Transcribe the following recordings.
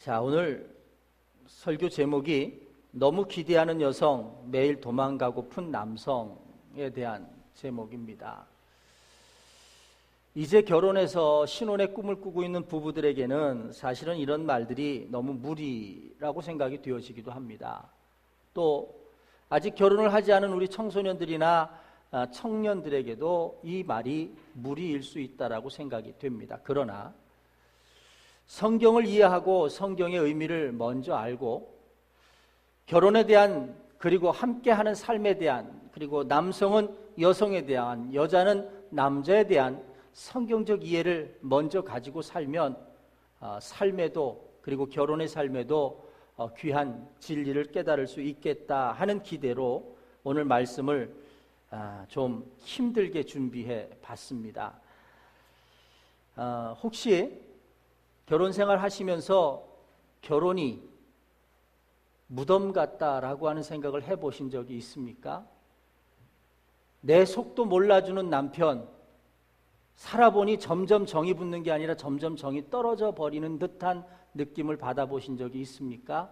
자, 오늘 설교 제목이 너무 기대하는 여성, 매일 도망가고픈 남성에 대한 제목입니다. 이제 결혼해서 신혼의 꿈을 꾸고 있는 부부들에게는 사실은 이런 말들이 너무 무리라고 생각이 되어지기도 합니다. 또 아직 결혼을 하지 않은 우리 청소년들이나 청년들에게도 이 말이 무리일 수 있다라고 생각이 됩니다. 그러나 성경을 이해하고 성경의 의미를 먼저 알고 결혼에 대한, 그리고 함께하는 삶에 대한, 그리고 남성은 여성에 대한, 여자는 남자에 대한 성경적 이해를 먼저 가지고 살면 삶에도, 그리고 결혼의 삶에도 귀한 진리를 깨달을 수 있겠다 하는 기대로 오늘 말씀을 좀 힘들게 준비해 봤습니다. 혹시 결혼 생활 하시면서 결혼이 무덤 같다라고 하는 생각을 해보신 적이 있습니까? 내 속도 몰라주는 남편, 살아보니 점점 정이 붙는 게 아니라 점점 정이 떨어져 버리는 듯한 느낌을 받아보신 적이 있습니까?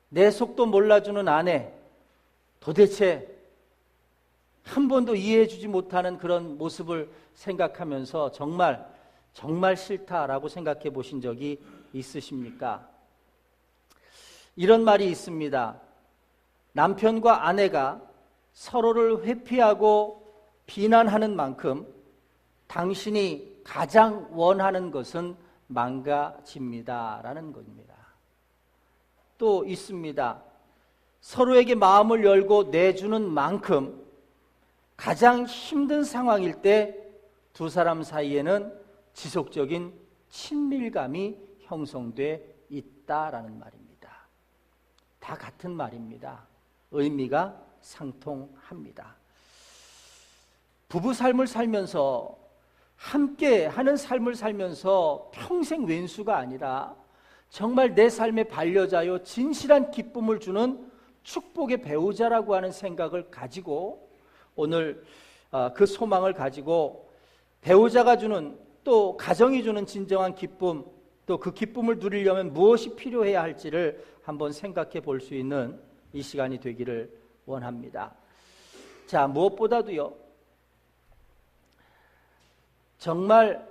내 속도 몰라주는 아내, 도대체 한 번도 이해해주지 못하는 그런 모습을 생각하면서 정말 싫다라고 생각해 보신 적이 있으십니까? 이런 말이 있습니다. 남편과 아내가 서로를 회피하고 비난하는 만큼 당신이 가장 원하는 것은 망가집니다 라는 겁니다. 또 있습니다. 서로에게 마음을 열고 내주는 만큼 가장 힘든 상황일 때 두 사람 사이에는 지속적인 친밀감이 형성돼 있다라는 말입니다. 다 같은 말입니다. 의미가 상통합니다. 부부 삶을 살면서, 함께 하는 삶을 살면서 평생 왼수가 아니라 정말 내 삶의 반려자요, 진실한 기쁨을 주는 축복의 배우자라고 하는 생각을 가지고, 오늘 그 소망을 가지고 배우자가 주는, 또 가정이 주는 진정한 기쁨, 또 그 기쁨을 누리려면 무엇이 필요해야 할지를 한번 생각해 볼 수 있는 이 시간이 되기를 원합니다. 자, 무엇보다도요, 정말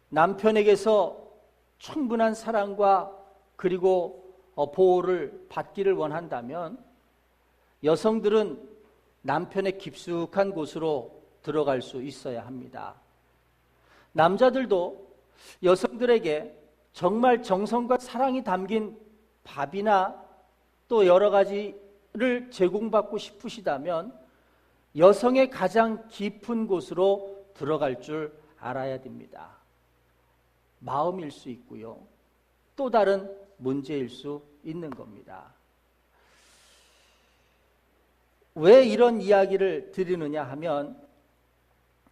남편에게서 충분한 사랑과 그리고 보호를 받기를 원한다면 여성들은 남편의 깊숙한 곳으로 들어갈 수 있어야 합니다. 남자들도 여성들에게 정말 정성과 사랑이 담긴 밥이나 또 여러 가지를 제공받고 싶으시다면 여성의 가장 깊은 곳으로 들어갈 줄 알아야 됩니다. 마음일 수 있고요, 또 다른 문제일 수 있는 겁니다. 왜 이런 이야기를 드리느냐 하면,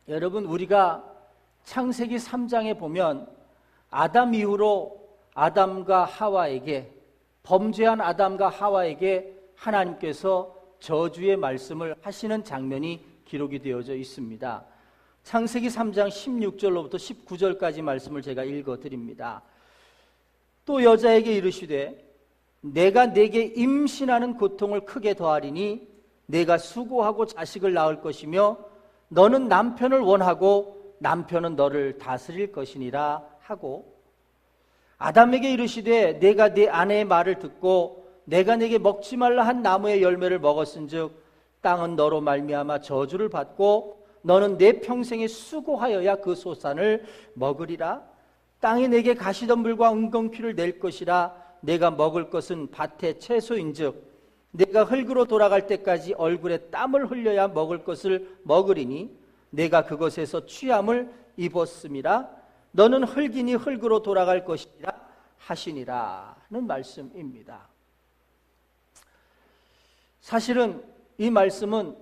여러분, 우리가 창세기 3장에 보면 아담 이후로 아담과 하와에게, 범죄한 아담과 하와에게 하나님께서 저주의 말씀을 하시는 장면이 기록이 되어져 있습니다. 창세기 3장 16절로부터 19절까지 말씀을 제가 읽어드립니다. 또 여자에게 이르시되 내가 네게 임신하는 고통을 크게 더하리니 네가 수고하고 자식을 낳을 것이며 너는 남편을 원하고 남편은 너를 다스릴 것이니라 하고, 아담에게 이르시되 내가 네 아내의 말을 듣고 내가 네게 먹지 말라 한 나무의 열매를 먹었은즉 땅은 너로 말미암아 저주를 받고 너는 내 평생에 수고하여야 그 소산을 먹으리라. 땅이 내게 가시덤불과 은검피를 낼 것이라. 내가 먹을 것은 밭의 채소인즉 내가 흙으로 돌아갈 때까지 얼굴에 땀을 흘려야 먹을 것을 먹으리니 내가 그것에서 취함을 입었음이라. 너는 흙이니 흙으로 돌아갈 것이라 하시니라는 말씀입니다. 사실은 이 말씀은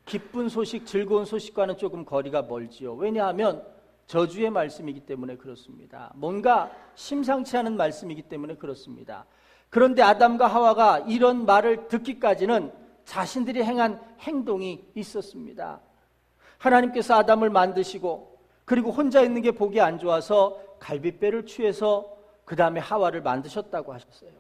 기쁜 소식, 즐거운 소식과는 조금 거리가 멀지요. 왜냐하면 저주의 말씀이기 때문에 그렇습니다. 뭔가 심상치 않은 말씀이기 때문에 그렇습니다. 그런데 아담과 하와가 이런 말을 듣기까지는 자신들이 행한 행동이 있었습니다. 하나님께서 아담을 만드시고 그리고 혼자 있는 게 보기 안 좋아서 갈빗배를 취해서 그 다음에 하와를 만드셨다고 하셨어요.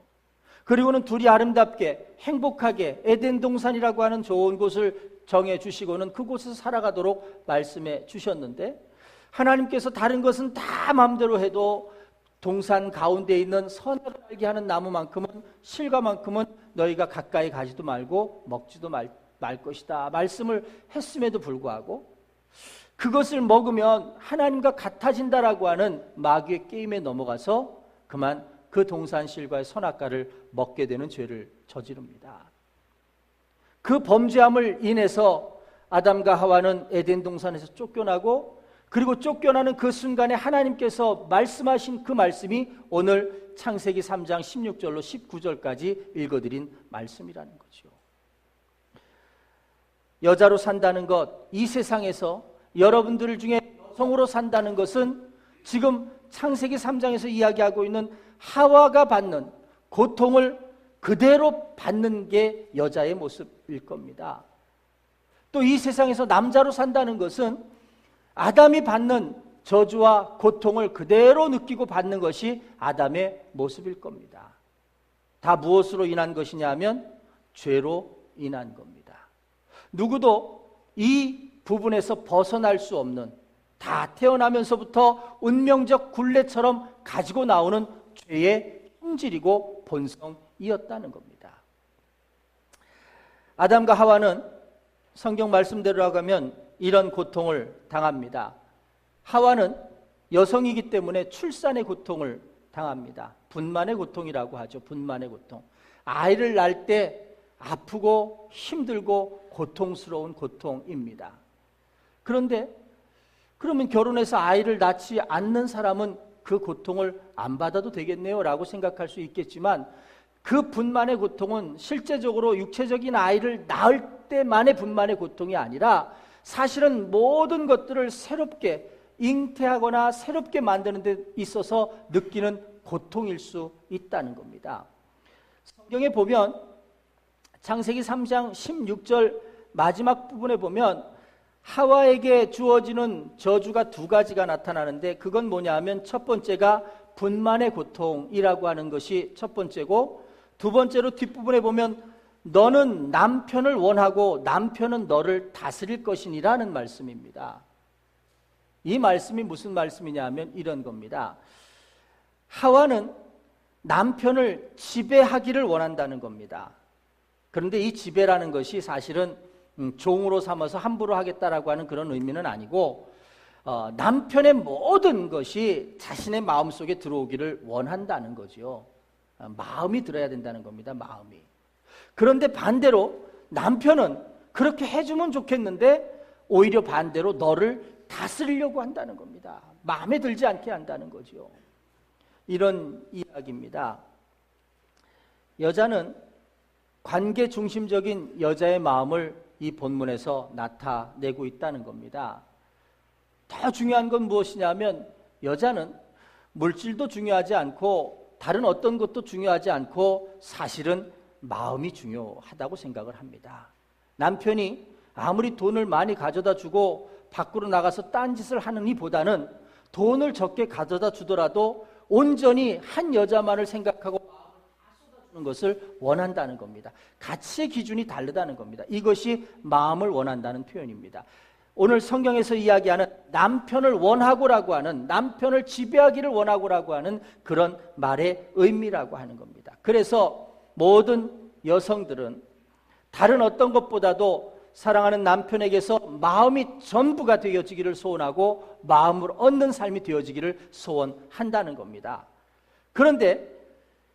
그리고는 둘이 아름답게 행복하게 에덴 동산이라고 하는 좋은 곳을 정해 주시고는 그곳에서 살아가도록 말씀해 주셨는데, 하나님께서 다른 것은 다 마음대로 해도 동산 가운데 있는 선악을 알게 하는 나무만큼은, 실과만큼은 너희가 가까이 가지도 말고 먹지도 말 것이다 말씀을 했음에도 불구하고 그것을 먹으면 하나님과 같아진다라고 하는 마귀의 게임에 넘어가서 그만 그 동산 실과의 선악과를 먹게 되는 죄를 저지릅니다. 그 범죄함을 인해서 아담과 하와는 에덴 동산에서 쫓겨나고, 그리고 쫓겨나는 그 순간에 하나님께서 말씀하신 그 말씀이 오늘 창세기 3장 16절로 19절까지 읽어드린 말씀이라는 거죠. 여자로 산다는 것, 이 세상에서 여러분들 중에 여성으로 산다는 것은 지금 창세기 3장에서 이야기하고 있는 하와가 받는 고통을 그대로 받는 게 여자의 모습일 겁니다. 또 이 세상에서 남자로 산다는 것은 아담이 받는 저주와 고통을 그대로 느끼고 받는 것이 아담의 모습일 겁니다. 다 무엇으로 인한 것이냐 하면 죄로 인한 겁니다. 누구도 이 부분에서 벗어날 수 없는, 다 태어나면서부터 운명적 굴레처럼 가지고 나오는 죄의 형질이고 본성이었다는 겁니다. 아담과 하와는 성경 말씀대로 하면 이런 고통을 당합니다. 하와는 여성이기 때문에 출산의 고통을 당합니다. 분만의 고통이라고 하죠. 분만의 고통. 아이를 낳을 때 아프고 힘들고 고통스러운 고통입니다. 그런데 그러면 결혼해서 아이를 낳지 않는 사람은 그 고통을 안 받아도 되겠네요 라고 생각할 수 있겠지만, 그 분만의 고통은 실제적으로 육체적인 아이를 낳을 때만의 분만의 고통이 아니라 사실은 모든 것들을 새롭게 잉태하거나 새롭게 만드는 데 있어서 느끼는 고통일 수 있다는 겁니다. 성경에 보면 창세기 3장 16절 마지막 부분에 보면 하와에게 주어지는 저주가 두 가지가 나타나는데, 그건 뭐냐 하면 첫 번째가 분만의 고통이라고 하는 것이 첫 번째고, 두 번째로 뒷부분에 보면 너는 남편을 원하고 남편은 너를 다스릴 것이니라는 말씀입니다. 이 말씀이 무슨 말씀이냐 하면 이런 겁니다. 하와는 남편을 지배하기를 원한다는 겁니다. 그런데 이 지배라는 것이 사실은 종으로 삼아서 함부로 하겠다라고 하는 그런 의미는 아니고, 남편의 모든 것이 자신의 마음속에 들어오기를 원한다는 거죠. 마음이 들어야 된다는 겁니다. 마음이. 그런데 반대로 남편은 그렇게 해주면 좋겠는데 오히려 반대로 너를 다스리려고 한다는 겁니다. 마음에 들지 않게 한다는 거죠. 이런 이야기입니다. 여자는 관계 중심적인 여자의 마음을 이 본문에서 나타내고 있다는 겁니다. 더 중요한 건 무엇이냐면 여자는 물질도 중요하지 않고 다른 어떤 것도 중요하지 않고 사실은 마음이 중요하다고 생각을 합니다. 남편이 아무리 돈을 많이 가져다 주고 밖으로 나가서 딴짓을 하는 이보다는 돈을 적게 가져다 주더라도 온전히 한 여자만을 생각하고 는 것을 원한다는 겁니다. 가치의 기준이 다르다는 겁니다. 이것이 마음을 원한다는 표현입니다. 오늘 성경에서 이야기하는 남편을 원하고라고 하는, 남편을 지배하기를 원하고라고 하는 그런 말의 의미라고 하는 겁니다. 그래서 모든 여성들은 다른 어떤 것보다도 사랑하는 남편에게서 마음이 전부가 되어지기를 소원하고 마음을 얻는 삶이 되어지기를 소원한다는 겁니다. 그런데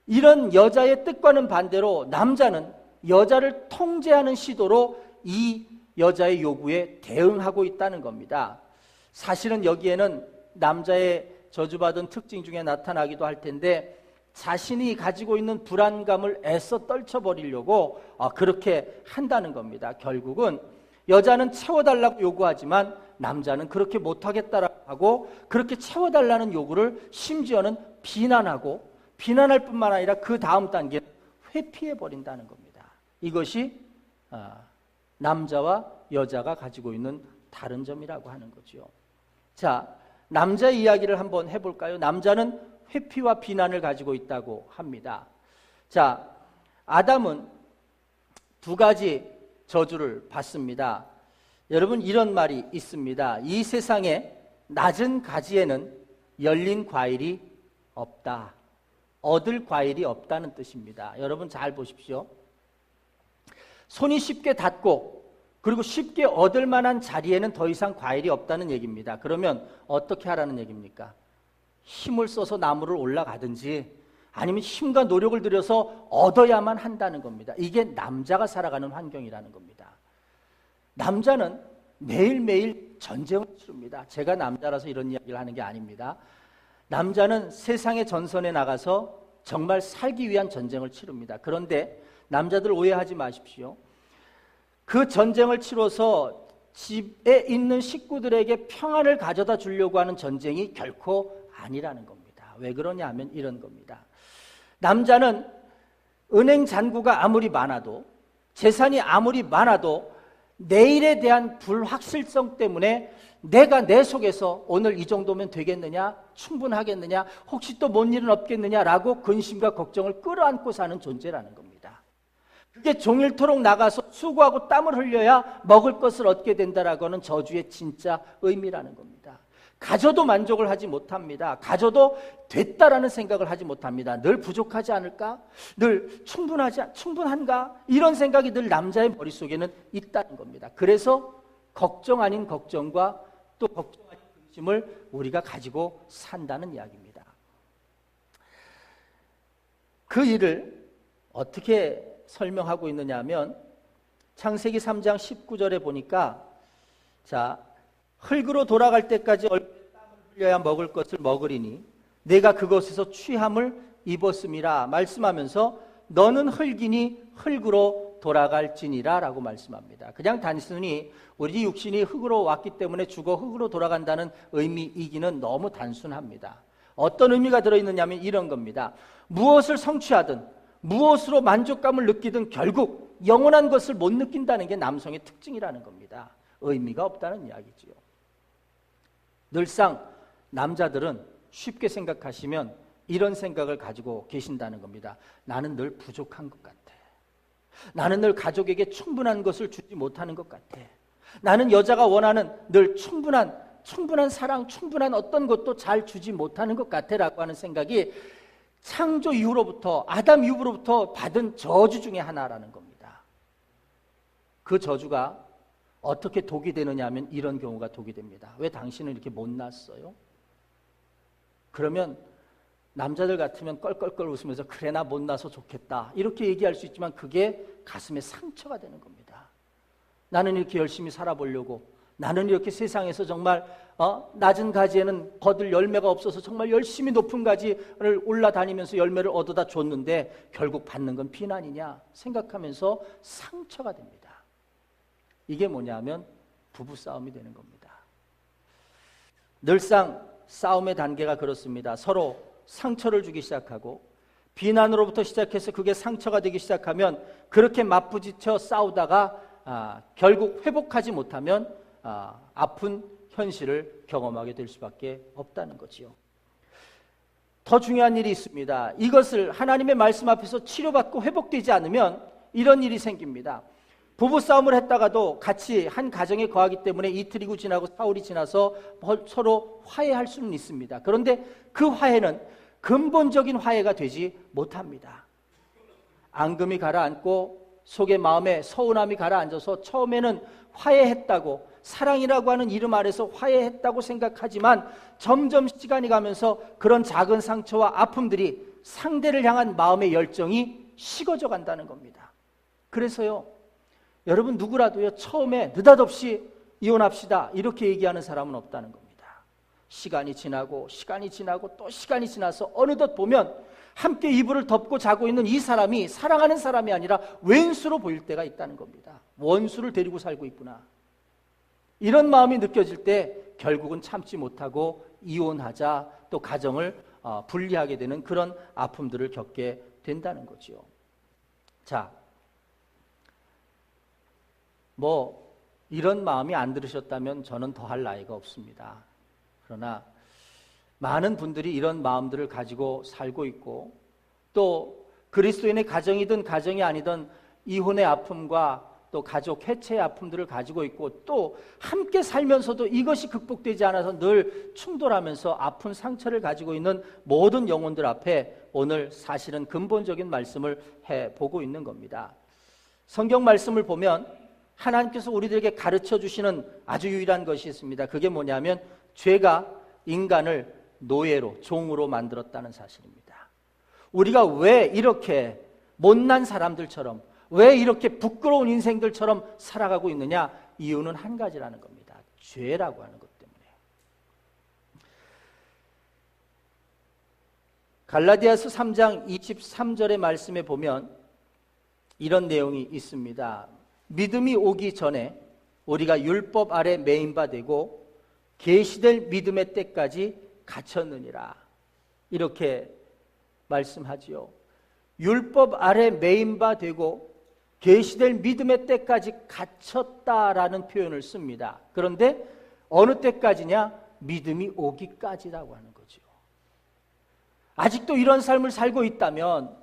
이런 여자의 뜻과는 반대로 남자는 여자를 통제하는 시도로 이 여자의 요구에 대응하고 있다는 겁니다. 사실은 여기에는 남자의 저주받은 특징 중에 나타나기도 할 텐데, 자신이 가지고 있는 불안감을 애써 떨쳐버리려고 그렇게 한다는 겁니다. 결국은 여자는 채워달라고 요구하지만 남자는 그렇게 못하겠다라고 하고, 그렇게 채워달라는 요구를 심지어는 비난할 뿐만 아니라 그 다음 단계는 회피해버린다는 겁니다. 이것이 남자와 여자가 가지고 있는 다른 점이라고 하는 거죠. 자, 남자 이야기를 한번 해볼까요? 남자는 회피와 비난을 가지고 있다고 합니다. 자, 아담은 두 가지 저주를 받습니다. 여러분, 이런 말이 있습니다. 이 세상에 낮은 가지에는 열린 과일이 없다. 얻을 과일이 없다는 뜻입니다. 여러분 잘 보십시오. 손이 쉽게 닿고 그리고 쉽게 얻을 만한 자리에는 더 이상 과일이 없다는 얘기입니다. 그러면 어떻게 하라는 얘기입니까? 힘을 써서 나무를 올라가든지 아니면 힘과 노력을 들여서 얻어야만 한다는 겁니다. 이게 남자가 살아가는 환경이라는 겁니다. 남자는 매일매일 전쟁을 치릅니다. 제가 남자라서 이런 이야기를 하는 게 아닙니다. 남자는 세상의 전선에 나가서 정말 살기 위한 전쟁을 치릅니다. 그런데 남자들 오해하지 마십시오. 그 전쟁을 치러서 집에 있는 식구들에게 평안을 가져다 주려고 하는 전쟁이 결코 아니라는 겁니다. 왜 그러냐 하면 이런 겁니다. 남자는 은행 잔고가 아무리 많아도, 재산이 아무리 많아도 내일에 대한 불확실성 때문에 내가 내 속에서 오늘 이 정도면 되겠느냐, 충분하겠느냐, 혹시 또 뭔 일은 없겠느냐라고 근심과 걱정을 끌어안고 사는 존재라는 겁니다. 그게 종일토록 나가서 수고하고 땀을 흘려야 먹을 것을 얻게 된다라고 하는 저주의 진짜 의미라는 겁니다. 가져도 만족을 하지 못합니다. 가져도 됐다라는 생각을 하지 못합니다. 늘 부족하지 않을까? 늘 충분한가? 이런 생각이 늘 남자의 머릿속에는 있다는 겁니다. 그래서 걱정 아닌 걱정과 또 걱정 아닌 근심을 우리가 가지고 산다는 이야기입니다. 그 일을 어떻게 설명하고 있느냐 하면 창세기 3장 19절에 보니까 자, 흙으로 돌아갈 때까지 얼굴에 땀을 흘려야 먹을 것을 먹으리니 내가 그것에서 취함을 입었음이라 말씀하면서 너는 흙이니 흙으로 돌아갈지니라 라고 말씀합니다. 그냥 단순히 우리 육신이 흙으로 왔기 때문에 죽어 흙으로 돌아간다는 의미이기는 너무 단순합니다. 어떤 의미가 들어있느냐면 이런 겁니다. 무엇을 성취하든 무엇으로 만족감을 느끼든 결국 영원한 것을 못 느낀다는 게 남성의 특징이라는 겁니다. 의미가 없다는 이야기지요. 늘상 남자들은 쉽게 생각하시면 이런 생각을 가지고 계신다는 겁니다. 나는 늘 부족한 것 같아. 나는 늘 가족에게 충분한 것을 주지 못하는 것 같아. 나는 여자가 원하는 늘 충분한 사랑, 충분한 어떤 것도 잘 주지 못하는 것 같아 라고 하는 생각이 창조 이후로부터, 아담 이후로부터 받은 저주 중에 하나라는 겁니다. 그 저주가 어떻게 독이 되느냐 하면 이런 경우가 독이 됩니다. 왜 당신은 이렇게 못났어요? 그러면 남자들 같으면 껄껄껄 웃으면서 그래 나 못나서 좋겠다 이렇게 얘기할 수 있지만 그게 가슴에 상처가 되는 겁니다. 나는 이렇게 열심히 살아보려고, 나는 이렇게 세상에서 정말 낮은 가지에는 거둘 열매가 없어서 정말 열심히 높은 가지를 올라다니면서 열매를 얻어다 줬는데 결국 받는 건 비난이냐 생각하면서 상처가 됩니다. 이게 뭐냐면 부부싸움이 되는 겁니다. 늘상 싸움의 단계가 그렇습니다. 서로 상처를 주기 시작하고 비난으로부터 시작해서 그게 상처가 되기 시작하면 그렇게 맞부딪혀 싸우다가 결국 회복하지 못하면 아픈 현실을 경험하게 될 수밖에 없다는 거지요. 더 중요한 일이 있습니다. 이것을 하나님의 말씀 앞에서 치료받고 회복되지 않으면 이런 일이 생깁니다. 부부싸움을 했다가도 같이 한 가정에 거하기 때문에 이틀이고 지나고 사흘이 지나서 서로 화해할 수는 있습니다. 그런데 그 화해는 근본적인 화해가 되지 못합니다. 앙금이 가라앉고 속에 마음에 서운함이 가라앉아서 처음에는 화해했다고, 사랑이라고 하는 이름 아래서 화해했다고 생각하지만 점점 시간이 가면서 그런 작은 상처와 아픔들이 상대를 향한 마음의 열정이 식어져 간다는 겁니다. 그래서요, 여러분 누구라도요 처음에 느닷없이 이혼합시다 이렇게 얘기하는 사람은 없다는 겁니다. 시간이 지나고 또 시간이 지나서 어느덧 보면 함께 이불을 덮고 자고 있는 이 사람이 사랑하는 사람이 아니라 왼수로 보일 때가 있다는 겁니다. 원수를 데리고 살고 있구나. 이런 마음이 느껴질 때 결국은 참지 못하고 이혼하자, 또 가정을 분리하게 되는 그런 아픔들을 겪게 된다는 거죠. 자, 이런 마음이 안 들으셨다면 저는 더 할 나위가 없습니다. 그러나 많은 분들이 이런 마음들을 가지고 살고 있고, 또 그리스도인의 가정이든 가정이 아니든 이혼의 아픔과 또 가족 해체의 아픔들을 가지고 있고, 또 함께 살면서도 이것이 극복되지 않아서 늘 충돌하면서 아픈 상처를 가지고 있는 모든 영혼들 앞에 오늘 사실은 근본적인 말씀을 해보고 있는 겁니다. 성경 말씀을 보면 하나님께서 우리들에게 가르쳐 주시는 아주 유일한 것이 있습니다. 그게 뭐냐면 죄가 인간을 노예로, 종으로 만들었다는 사실입니다. 우리가 왜 이렇게 못난 사람들처럼, 왜 이렇게 부끄러운 인생들처럼 살아가고 있느냐? 이유는 한 가지라는 겁니다. 죄라고 하는 것 때문에. 갈라디아서 3장 23절의 말씀에 보면 이런 내용이 있습니다. 믿음이 오기 전에 우리가 율법 아래 매인 바 되고 계시될 믿음의 때까지 갇혔느니라. 이렇게 말씀하지요. 율법 아래 매인 바 되고 계시될 믿음의 때까지 갇혔다라는 표현을 씁니다. 그런데 어느 때까지냐? 믿음이 오기까지라고 하는 거죠. 아직도 이런 삶을 살고 있다면,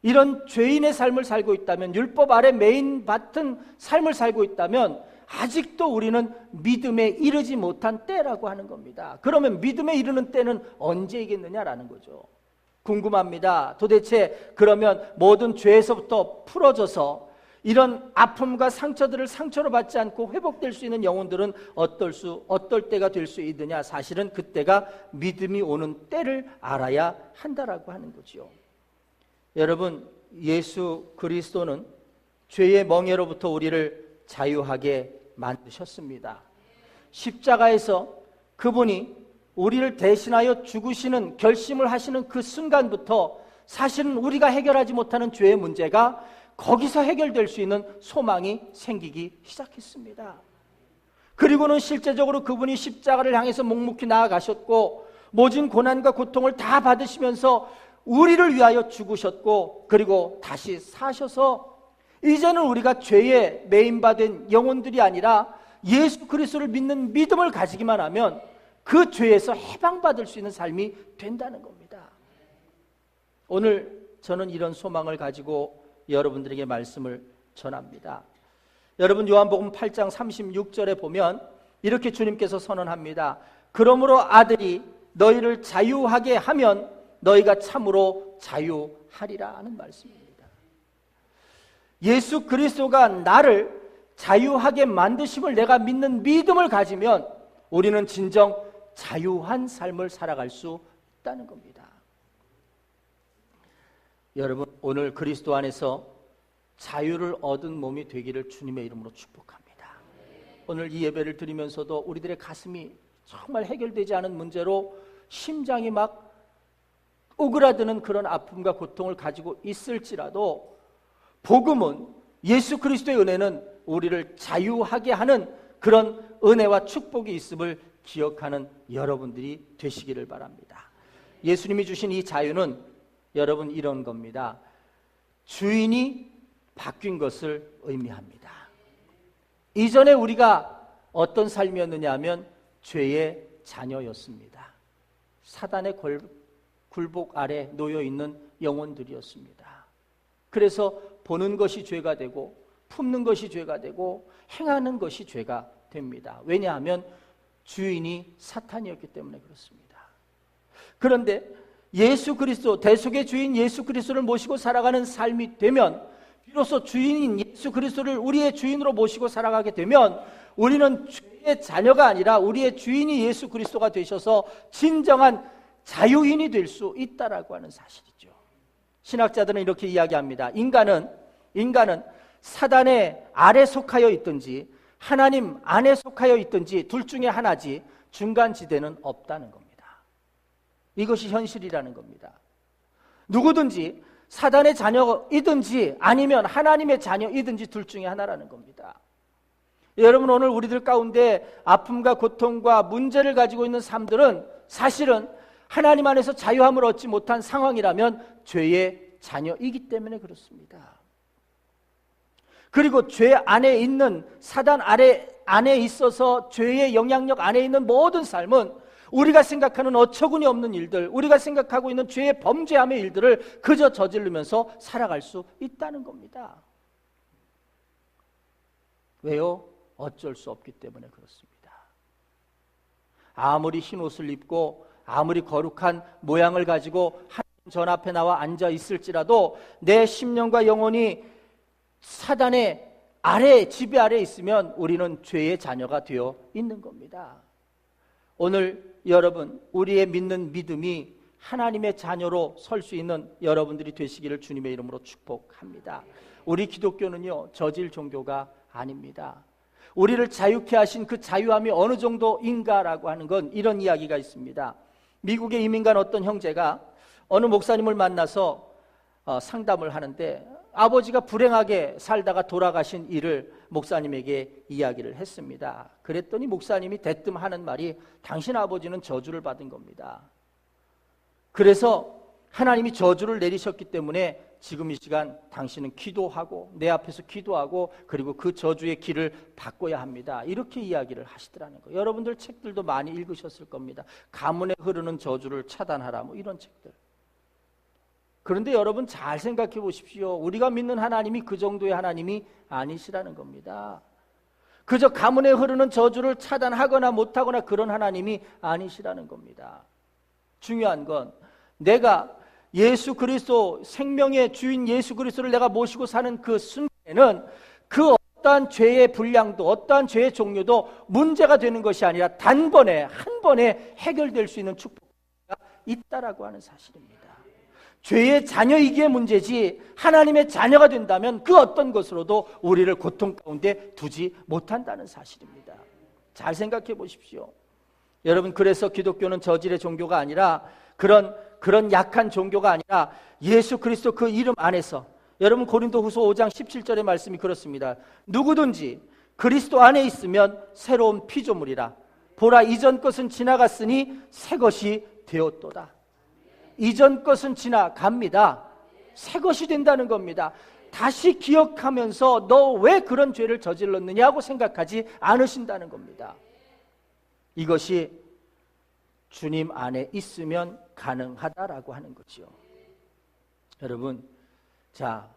이런 죄인의 삶을 살고 있다면, 율법 아래 매인 받은 삶을 살고 있다면 아직도 우리는 믿음에 이르지 못한 때라고 하는 겁니다. 그러면 믿음에 이르는 때는 언제이겠느냐라는 거죠. 궁금합니다. 도대체 그러면 모든 죄에서부터 풀어져서 이런 아픔과 상처들을 상처로 받지 않고 회복될 수 있는 영혼들은 어떨 때가 될 수 있느냐? 사실은 그때가 믿음이 오는 때를 알아야 한다라고 하는 거죠. 여러분, 예수 그리스도는 죄의 멍에로부터 우리를 자유하게 만드셨습니다. 십자가에서 그분이 우리를 대신하여 죽으시는 결심을 하시는 그 순간부터 사실은 우리가 해결하지 못하는 죄의 문제가 거기서 해결될 수 있는 소망이 생기기 시작했습니다. 그리고는 실제적으로 그분이 십자가를 향해서 묵묵히 나아가셨고 모진 고난과 고통을 다 받으시면서 우리를 위하여 죽으셨고, 그리고 다시 사셔서 이제는 우리가 죄에 매인받은 영혼들이 아니라 예수 그리스도를 믿는 믿음을 가지기만 하면 그 죄에서 해방받을 수 있는 삶이 된다는 겁니다. 오늘 저는 이런 소망을 가지고 여러분들에게 말씀을 전합니다. 여러분, 요한복음 8장 36절에 보면 이렇게 주님께서 선언합니다. 그러므로 아들이 너희를 자유하게 하면 너희가 참으로 자유하리라 하는 말씀입니다. 예수 그리스도가 나를 자유하게 만드심을 내가 믿는 믿음을 가지면 우리는 진정 자유한 삶을 살아갈 수 있다는 겁니다. 여러분, 오늘 그리스도 안에서 자유를 얻은 몸이 되기를 주님의 이름으로 축복합니다. 오늘 이 예배를 드리면서도 우리들의 가슴이 정말 해결되지 않은 문제로 심장이 막 오그라드는 그런 아픔과 고통을 가지고 있을지라도 복음은, 예수 그리스도의 은혜는 우리를 자유하게 하는 그런 은혜와 축복이 있음을 기억하는 여러분들이 되시기를 바랍니다. 예수님이 주신 이 자유는 여러분 이런 겁니다. 주인이 바뀐 것을 의미합니다. 이전에 우리가 어떤 삶이었느냐 하면 죄의 자녀였습니다. 사단의 굴복 아래 놓여있는 영혼들이었습니다. 그래서 보는 것이 죄가 되고 품는 것이 죄가 되고 행하는 것이 죄가 됩니다. 왜냐하면 주인이 사탄이었기 때문에 그렇습니다. 그런데 예수 그리스도, 대속의 주인 예수 그리스도를 모시고 살아가는 삶이 되면, 비로소 주인인 예수 그리스도를 우리의 주인으로 모시고 살아가게 되면 우리는 죄의 자녀가 아니라 우리의 주인이 예수 그리스도가 되셔서 진정한 자유인이 될 수 있다라고 하는 사실이죠. 신학자들은 이렇게 이야기합니다. 인간은 사단의 아래 속하여 있든지 하나님 안에 속하여 있든지 둘 중에 하나지 중간 지대는 없다는 겁니다. 이것이 현실이라는 겁니다. 누구든지 사단의 자녀이든지 아니면 하나님의 자녀이든지 둘 중에 하나라는 겁니다. 여러분, 오늘 우리들 가운데 아픔과 고통과 문제를 가지고 있는 삶들은 사실은 하나님 안에서 자유함을 얻지 못한 상황이라면 죄의 자녀이기 때문에 그렇습니다. 그리고 죄 안에 있는 사단 안에 있어서 죄의 영향력 안에 있는 모든 삶은 우리가 생각하는 어처구니 없는 일들, 우리가 생각하고 있는 죄의 범죄함의 일들을 그저 저지르면서 살아갈 수 있다는 겁니다. 왜요? 어쩔 수 없기 때문에 그렇습니다. 아무리 흰 옷을 입고 아무리 거룩한 모양을 가지고 하나님 전 앞에 나와 앉아 있을지라도 내 심령과 영혼이 사단의 지배 아래에 있으면 우리는 죄의 자녀가 되어 있는 겁니다. 오늘 여러분, 우리의 믿는 믿음이 하나님의 자녀로 설 수 있는 여러분들이 되시기를 주님의 이름으로 축복합니다. 우리 기독교는요, 저질 종교가 아닙니다. 우리를 자유케 하신 그 자유함이 어느 정도인가라고 하는 건 이런 이야기가 있습니다. 미국에 이민 간 어떤 형제가 어느 목사님을 만나서 상담을 하는데 아버지가 불행하게 살다가 돌아가신 일을 목사님에게 이야기를 했습니다. 그랬더니 목사님이 대뜸 하는 말이 당신 아버지는 저주를 받은 겁니다. 그래서 하나님이 저주를 내리셨기 때문에 지금 이 시간 당신은 기도하고 내 앞에서 기도하고 그리고 그 저주의 길을 바꿔야 합니다. 이렇게 이야기를 하시더라는 거예요. 여러분들 책들도 많이 읽으셨을 겁니다. 가문에 흐르는 저주를 차단하라, 뭐 이런 책들. 그런데 여러분 잘 생각해 보십시오. 우리가 믿는 하나님이 그 정도의 하나님이 아니시라는 겁니다. 그저 가문에 흐르는 저주를 차단하거나 못하거나 그런 하나님이 아니시라는 겁니다. 중요한 건 내가 예수 그리스도, 생명의 주인 예수 그리스도를 내가 모시고 사는 그 순간에는 그 어떠한 죄의 분량도 어떠한 죄의 종류도 문제가 되는 것이 아니라 단번에 한 번에 해결될 수 있는 축복이 있다라고 하는 사실입니다. 죄의 자녀이기에 문제지 하나님의 자녀가 된다면 그 어떤 것으로도 우리를 고통 가운데 두지 못한다는 사실입니다. 잘 생각해 보십시오. 여러분, 그래서 기독교는 저질의 종교가 아니라 그런 약한 종교가 아니라 예수 그리스도 그 이름 안에서, 여러분 고린도후서 5장 17절의 말씀이 그렇습니다. 누구든지 그리스도 안에 있으면 새로운 피조물이라. 보라, 이전 것은 지나갔으니 새 것이 되었도다. 이전 것은 지나갑니다. 새 것이 된다는 겁니다. 다시 기억하면서 너 왜 그런 죄를 저질렀느냐고 생각하지 않으신다는 겁니다. 이것이 주님 안에 있으면 가능하다라고 하는 거죠. 여러분, 자,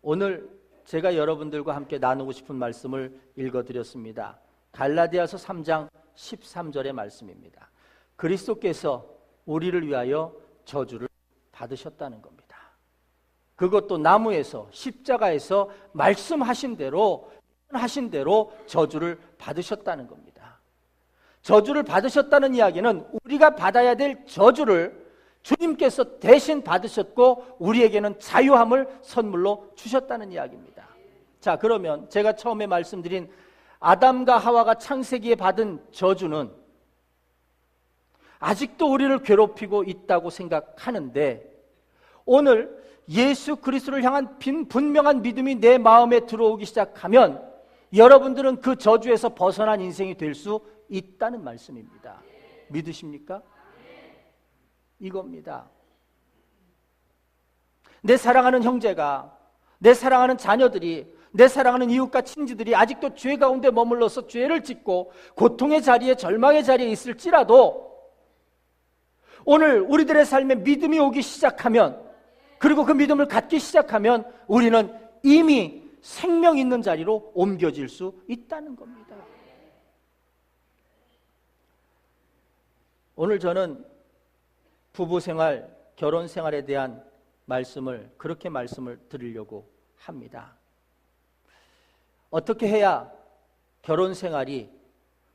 오늘 제가 여러분들과 함께 나누고 싶은 말씀을 읽어드렸습니다. 갈라디아서 3장 13절의 말씀입니다. 그리스도께서 우리를 위하여 저주를 받으셨다는 겁니다. 그것도 나무에서, 십자가에서 말씀하신 대로 저주를 받으셨다는 겁니다. 저주를 받으셨다는 이야기는 우리가 받아야 될 저주를 주님께서 대신 받으셨고 우리에게는 자유함을 선물로 주셨다는 이야기입니다. 자, 그러면 제가 처음에 말씀드린 아담과 하와가 창세기에 받은 저주는 아직도 우리를 괴롭히고 있다고 생각하는데, 오늘 예수 그리스도를 향한 분명한 믿음이 내 마음에 들어오기 시작하면 여러분들은 그 저주에서 벗어난 인생이 될 수 있다는 말씀입니다. 믿으십니까? 이겁니다. 내 사랑하는 형제가, 내 사랑하는 자녀들이, 내 사랑하는 이웃과 친지들이 아직도 죄 가운데 머물러서 죄를 짓고 고통의 자리에, 절망의 자리에 있을지라도 오늘 우리들의 삶에 믿음이 오기 시작하면, 그리고 그 믿음을 갖기 시작하면 우리는 이미 생명 있는 자리로 옮겨질 수 있다는 겁니다. 오늘 저는 부부 생활, 결혼 생활에 대한 그렇게 말씀을 드리려고 합니다. 어떻게 해야 결혼 생활이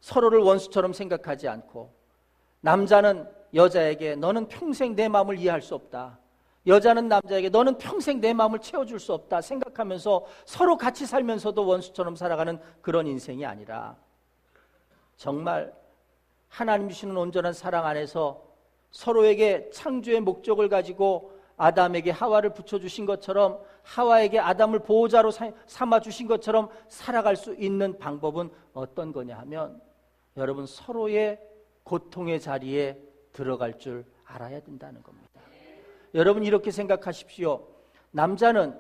서로를 원수처럼 생각하지 않고, 남자는 여자에게 너는 평생 내 마음을 이해할 수 없다, 여자는 남자에게 너는 평생 내 마음을 채워줄 수 없다 생각하면서 서로 같이 살면서도 원수처럼 살아가는 그런 인생이 아니라, 정말 하나님 주시는 온전한 사랑 안에서 서로에게 창조의 목적을 가지고 아담에게 하와를 붙여주신 것처럼, 하와에게 아담을 보호자로 삼아주신 것처럼 살아갈 수 있는 방법은 어떤 거냐 하면, 여러분, 서로의 고통의 자리에 들어갈 줄 알아야 된다는 겁니다. 여러분, 이렇게 생각하십시오. 남자는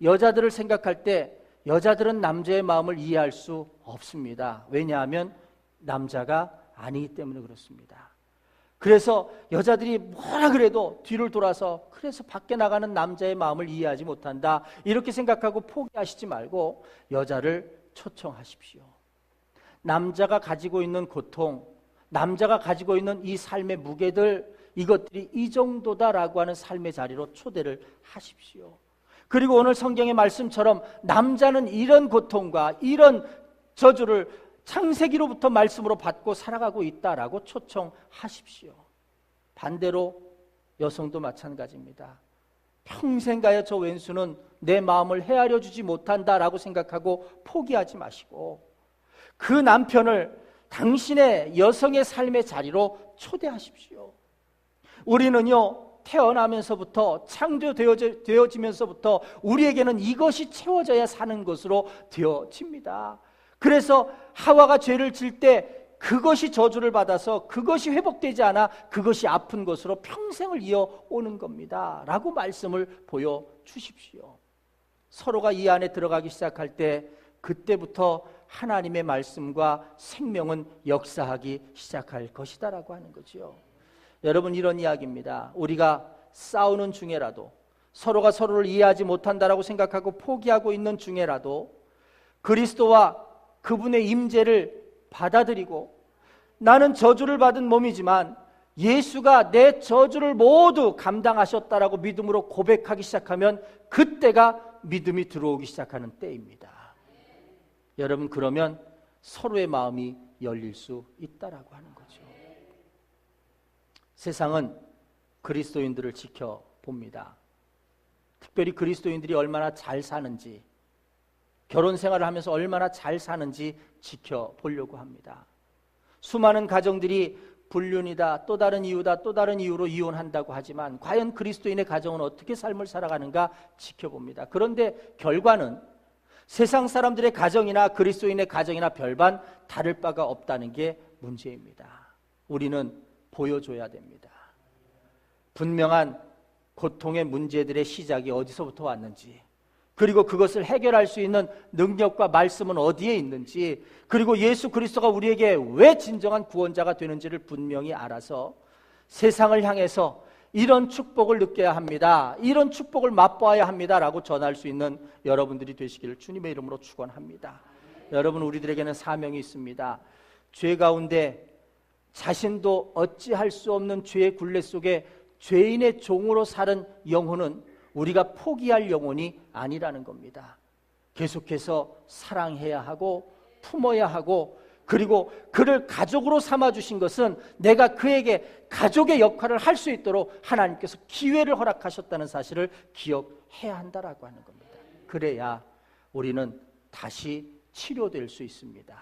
여자들을 생각할 때 여자들은 남자의 마음을 이해할 수 없습니다. 왜냐하면 남자가 아니기 때문에 그렇습니다. 그래서 여자들이 뭐라 그래도 뒤를 돌아서 그래서 밖에 나가는 남자의 마음을 이해하지 못한다 이렇게 생각하고 포기하시지 말고 여자를 초청하십시오. 남자가 가지고 있는 고통, 남자가 가지고 있는 이 삶의 무게들, 이것들이 이 정도다라고 하는 삶의 자리로 초대를 하십시오. 그리고 오늘 성경의 말씀처럼 남자는 이런 고통과 이런 저주를 창세기로부터 말씀으로 받고 살아가고 있다라고 초청하십시오. 반대로 여성도 마찬가지입니다. 평생 가야 저 왼수는 내 마음을 헤아려 주지 못한다라고 생각하고 포기하지 마시고 그 남편을 당신의 여성의 삶의 자리로 초대하십시오. 우리는요, 태어나면서부터 창조되어지면서부터 우리에게는 이것이 채워져야 사는 것으로 되어집니다. 그래서 하와가 죄를 질 때 그것이 저주를 받아서 그것이 회복되지 않아 그것이 아픈 것으로 평생을 이어오는 겁니다 라고 말씀을 보여주십시오. 서로가 이 안에 들어가기 시작할 때 그때부터 하나님의 말씀과 생명은 역사하기 시작할 것이다 라고 하는 거죠. 여러분, 이런 이야기입니다. 우리가 싸우는 중에라도 서로가 서로를 이해하지 못한다라고 생각하고 포기하고 있는 중에라도 그리스도와 그분의 임재를 받아들이고 나는 저주를 받은 몸이지만 예수가 내 저주를 모두 감당하셨다라고 믿음으로 고백하기 시작하면 그때가 믿음이 들어오기 시작하는 때입니다. 여러분, 그러면 서로의 마음이 열릴 수 있다라고 하는 거죠. 세상은 그리스도인들을 지켜봅니다. 특별히 그리스도인들이 얼마나 잘 사는지, 결혼 생활을 하면서 얼마나 잘 사는지 지켜보려고 합니다. 수많은 가정들이 불륜이다, 또 다른 이유다, 또 다른 이유로 이혼한다고 하지만 과연 그리스도인의 가정은 어떻게 삶을 살아가는가 지켜봅니다. 그런데 결과는 세상 사람들의 가정이나 그리스도인의 가정이나 별반 다를 바가 없다는 게 문제입니다. 우리는 보여줘야 됩니다. 분명한 고통의 문제들의 시작이 어디서부터 왔는지, 그리고 그것을 해결할 수 있는 능력과 말씀은 어디에 있는지, 그리고 예수 그리스도가 우리에게 왜 진정한 구원자가 되는지를 분명히 알아서 세상을 향해서 이런 축복을 느껴야 합니다, 이런 축복을 맛보아야 합니다 라고 전할 수 있는 여러분들이 되시기를 주님의 이름으로 축원합니다. 여러분, 우리들에게는 사명이 있습니다. 죄 가운데 자신도 어찌할 수 없는 죄의 굴레 속에 죄인의 종으로 사는 영혼은 우리가 포기할 영혼이 아니라는 겁니다. 계속해서 사랑해야 하고 품어야 하고, 그리고 그를 가족으로 삼아주신 것은 내가 그에게 가족의 역할을 할 수 있도록 하나님께서 기회를 허락하셨다는 사실을 기억해야 한다라고 하는 겁니다. 그래야 우리는 다시 치료될 수 있습니다.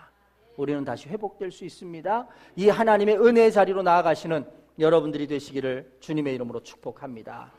우리는 다시 회복될 수 있습니다. 이 하나님의 은혜의 자리로 나아가시는 여러분들이 되시기를 주님의 이름으로 축복합니다.